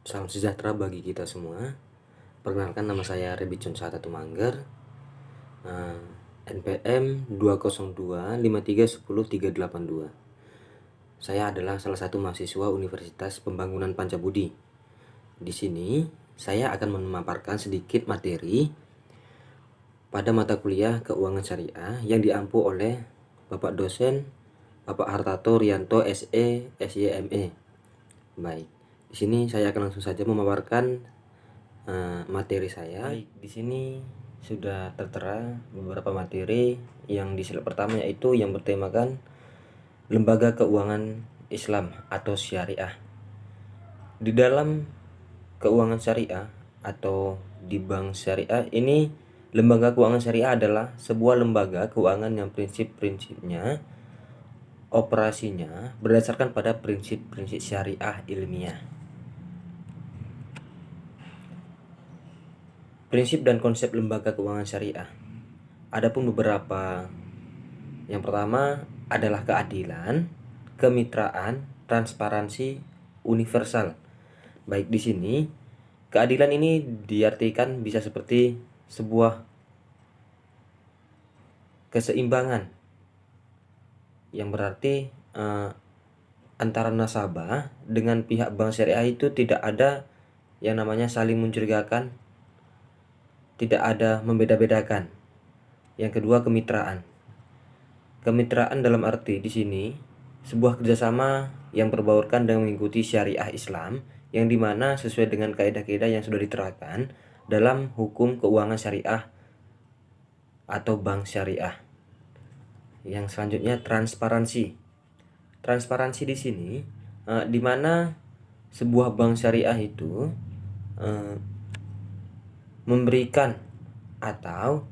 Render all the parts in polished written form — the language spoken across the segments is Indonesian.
Salam sejahtera bagi kita semua. Perkenalkan, nama saya Rebi Consata Tumangger, NPM 2025310 382. Saya adalah salah satu mahasiswa Universitas Pembangunan Pancabudi. Di sini saya akan memaparkan sedikit materi pada mata kuliah Keuangan Syariah yang diampu oleh Bapak dosen Bapak Hartato Rianto SE SYME. Baik, di sini saya akan langsung saja memaparkan materi saya. Baik, di sini sudah tertera beberapa materi yang di slide pertama, yaitu yang bertemakan Lembaga Keuangan Islam atau Syariah. Di dalam keuangan syariah atau di bank syariah ini, lembaga keuangan syariah adalah sebuah lembaga keuangan yang prinsip-prinsipnya, operasinya berdasarkan pada prinsip-prinsip syariah ilmiah. Prinsip dan konsep lembaga keuangan syariah. Adapun beberapa, yang pertama adalah keadilan, kemitraan, transparansi, universal. Baik, di sini keadilan ini diartikan bisa seperti sebuah keseimbangan yang berarti antara nasabah dengan pihak bank syariah itu tidak ada yang namanya saling mencurigakan, tidak ada membeda-bedakan. Yang kedua, kemitraan. Kemitraan dalam arti di sini sebuah kerjasama yang berbaurkan dan mengikuti syariah Islam, yang dimana sesuai dengan kaidah-kaidah yang sudah diterapkan dalam hukum keuangan syariah atau bank syariah. Yang selanjutnya, transparansi. Transparansi di sini di mana sebuah bank syariah itu memberikan atau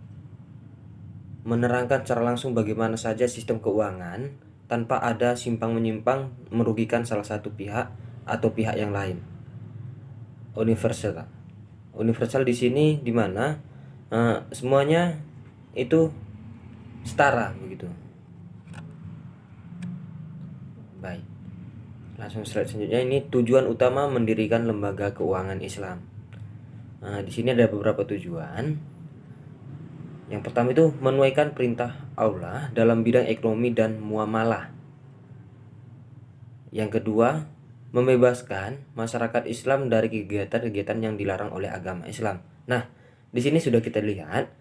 menerangkan secara langsung bagaimana saja sistem keuangan tanpa ada simpang menyimpang merugikan salah satu pihak atau pihak yang lain. Universal. Universal di sini di mana semuanya itu setara begitu. Baik, langsung slide selanjutnya. Ini tujuan utama mendirikan lembaga keuangan Islam. Di sini ada beberapa tujuan. Yang pertama itu menuaikan perintah Allah dalam bidang ekonomi dan muamalah. Yang kedua, membebaskan masyarakat Islam dari kegiatan-kegiatan yang dilarang oleh agama Islam. Nah, di sini sudah kita lihat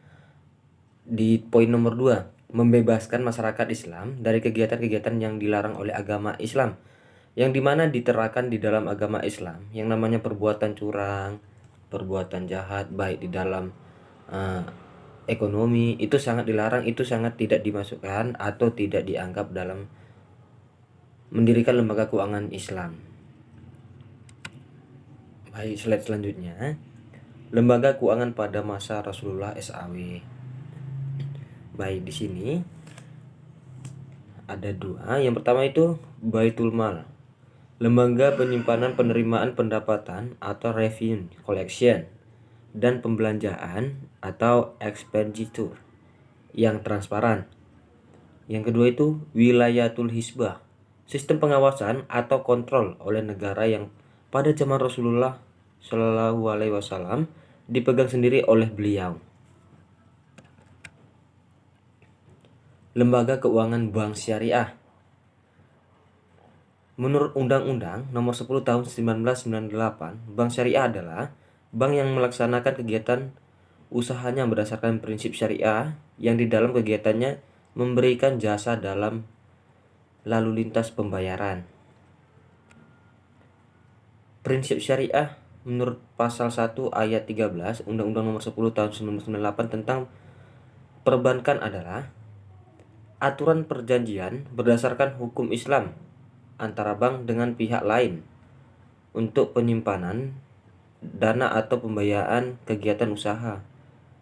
di poin nomor 2, membebaskan masyarakat Islam dari kegiatan-kegiatan yang dilarang oleh agama Islam, yang dimana diterapkan di dalam agama Islam yang namanya perbuatan curang, perbuatan jahat, baik di dalam ekonomi, itu sangat dilarang, itu sangat tidak dimasukkan atau tidak dianggap dalam mendirikan lembaga keuangan Islam. Baik, slide selanjutnya, lembaga keuangan pada masa Rasulullah SAW. Baik, di sini ada 2. Yang pertama itu Baitul Mal, lembaga penyimpanan penerimaan pendapatan atau revenue collection dan pembelanjaan atau expenditure yang transparan. Yang kedua itu Wilayatul Hisbah, sistem pengawasan atau kontrol oleh negara yang pada zaman Rasulullah SAW dipegang sendiri oleh beliau. Lembaga keuangan bank syariah. Menurut Undang-Undang Nomor 10 Tahun 1998, bank syariah adalah bank yang melaksanakan kegiatan usahanya berdasarkan prinsip syariah, yang di dalam kegiatannya memberikan jasa dalam lalu lintas pembayaran. Prinsip syariah menurut pasal 1 ayat 13 Undang-Undang Nomor 10 Tahun 1998 tentang perbankan adalah aturan perjanjian berdasarkan hukum Islam antara bank dengan pihak lain untuk penyimpanan dana atau pembiayaan kegiatan usaha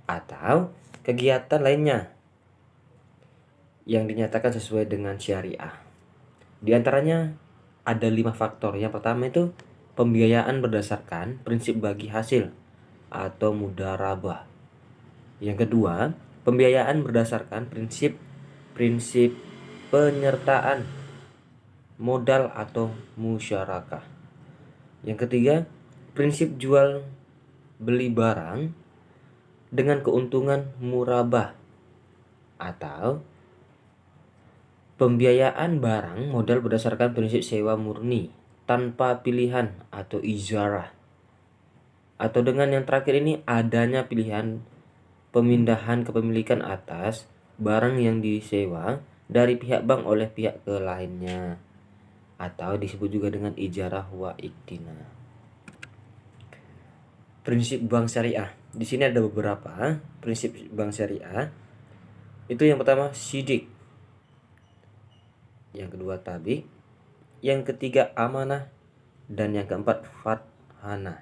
atau kegiatan lainnya yang dinyatakan sesuai dengan syariah. Di antaranya ada 5 faktor. Yang pertama itu pembiayaan berdasarkan prinsip bagi hasil atau mudharabah. Yang kedua, pembiayaan berdasarkan prinsip penyertaan modal atau musyarakah. Yang ketiga, Prinsip jual beli barang dengan keuntungan murabah atau pembiayaan barang modal berdasarkan prinsip sewa murni tanpa pilihan atau ijarah. Atau dengan yang terakhir ini, adanya pilihan pemindahan kepemilikan atas barang yang disewa dari pihak bank oleh pihak ke lainnya, atau disebut juga dengan ijarah wa iktina. Prinsip bank syariah. Di sini ada beberapa prinsip bank syariah. Itu yang pertama sidik, yang kedua tabi, yang ketiga amanah, dan yang keempat fathana.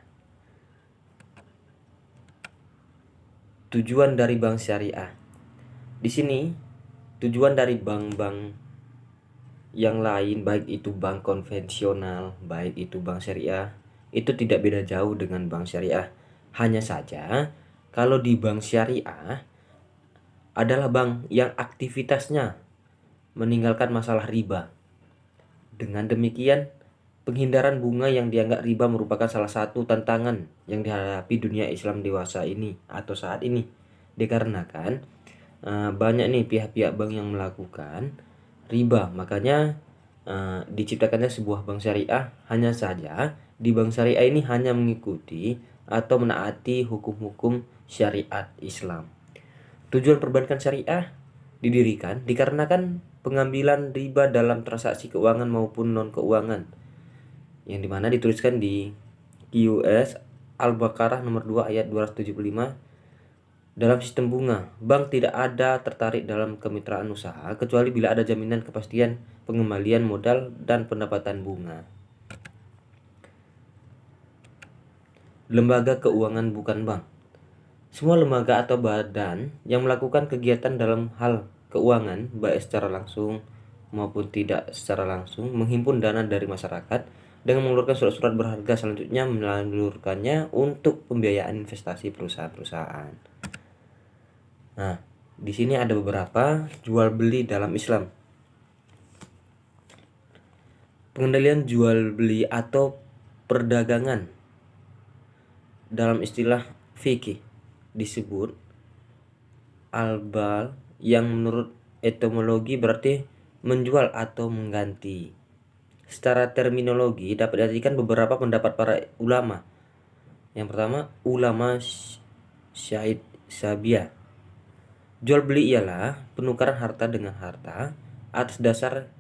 Tujuan dari bank syariah. Di sini tujuan dari bank-bank yang lain, baik itu bank konvensional, baik itu bank syariah, itu tidak beda jauh dengan bank syariah. Hanya saja kalau di bank syariah adalah bank yang aktivitasnya meninggalkan masalah riba. Dengan demikian, penghindaran bunga yang dianggap riba merupakan salah satu tantangan yang dihadapi dunia Islam dewasa ini atau saat ini. Dikarenakan banyak nih pihak-pihak bank yang melakukan riba, makanya diciptakannya sebuah bank syariah. Hanya saja di bank syariah ini hanya mengikuti atau menaati hukum-hukum syariat Islam. Tujuan perbankan syariah didirikan dikarenakan pengambilan riba dalam transaksi keuangan maupun non keuangan, yang dimana dituliskan di QS Al-Baqarah nomor 2 ayat 275. Dalam sistem bunga, bank tidak ada tertarik dalam kemitraan usaha kecuali bila ada jaminan kepastian pengembalian modal dan pendapatan bunga. Lembaga keuangan bukan bank. Semua lembaga atau badan yang melakukan kegiatan dalam hal keuangan, baik secara langsung maupun tidak secara langsung, menghimpun dana dari masyarakat dengan mengeluarkan surat-surat berharga, selanjutnya menyalurkannya untuk pembiayaan investasi perusahaan-perusahaan. Nah, di sini ada beberapa jual beli dalam Islam. Pengendalian jual beli atau perdagangan dalam istilah fikih disebut al-bal, yang menurut etimologi berarti menjual atau mengganti. Secara terminologi dapat diartikan beberapa pendapat para ulama. Yang pertama, ulama Syahid Sabia. Jual beli ialah penukaran harta dengan harta atas dasar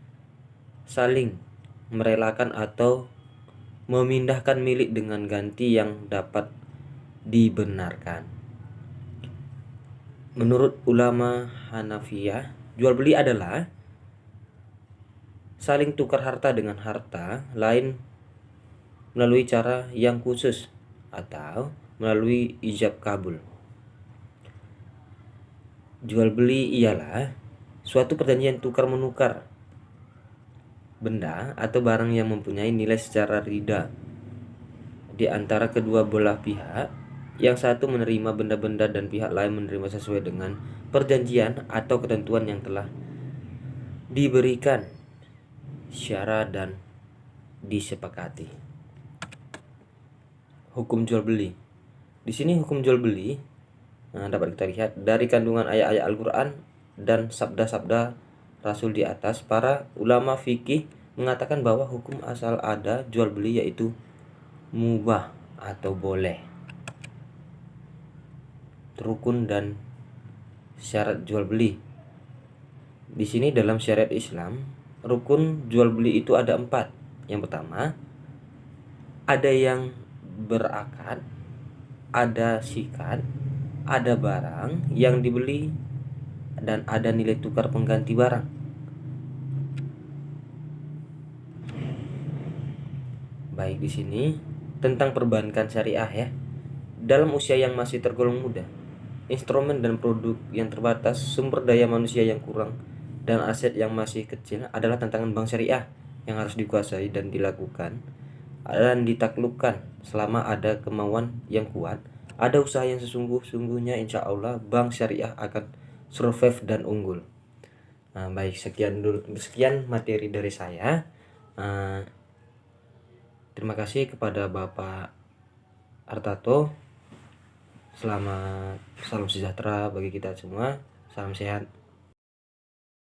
saling merelakan atau memindahkan milik dengan ganti yang dapat dibenarkan. Menurut ulama Hanafiyah, jual beli adalah saling tukar harta dengan harta lain melalui cara yang khusus atau melalui ijab kabul. Jual beli ialah suatu perjanjian tukar menukar benda atau barang yang mempunyai nilai secara rida di antara kedua belah pihak. Yang satu menerima benda-benda dan pihak lain menerima sesuai dengan perjanjian atau ketentuan yang telah diberikan secara dan disepakati. Hukum jual beli. Di sini hukum jual beli dapat kita lihat dari kandungan ayat-ayat Al-Quran dan sabda-sabda Rasul di atas. Para ulama fikih mengatakan bahwa hukum asal ada jual beli yaitu mubah atau boleh. Rukun dan syarat jual beli. Di sini dalam syariat Islam, rukun jual beli itu ada 4. Yang pertama, ada yang berakad, ada sikat, ada barang yang dibeli, dan ada nilai tukar pengganti barang. Baik, di sini tentang perbankan syariah ya. Dalam usia yang masih tergolong muda, instrumen dan produk yang terbatas, sumber daya manusia yang kurang, dan aset yang masih kecil adalah tantangan bank syariah yang harus dikuasai dan dilakukan dan ditaklukkan. Selama ada kemauan yang kuat, ada usaha yang sesungguh-sungguhnya, insya Allah bank syariah akan survive dan unggul. Nah, baik, sekian materi dari saya. Terima kasih kepada Bapak Artato. Selamat, salam sejahtera bagi kita semua. Salam sehat.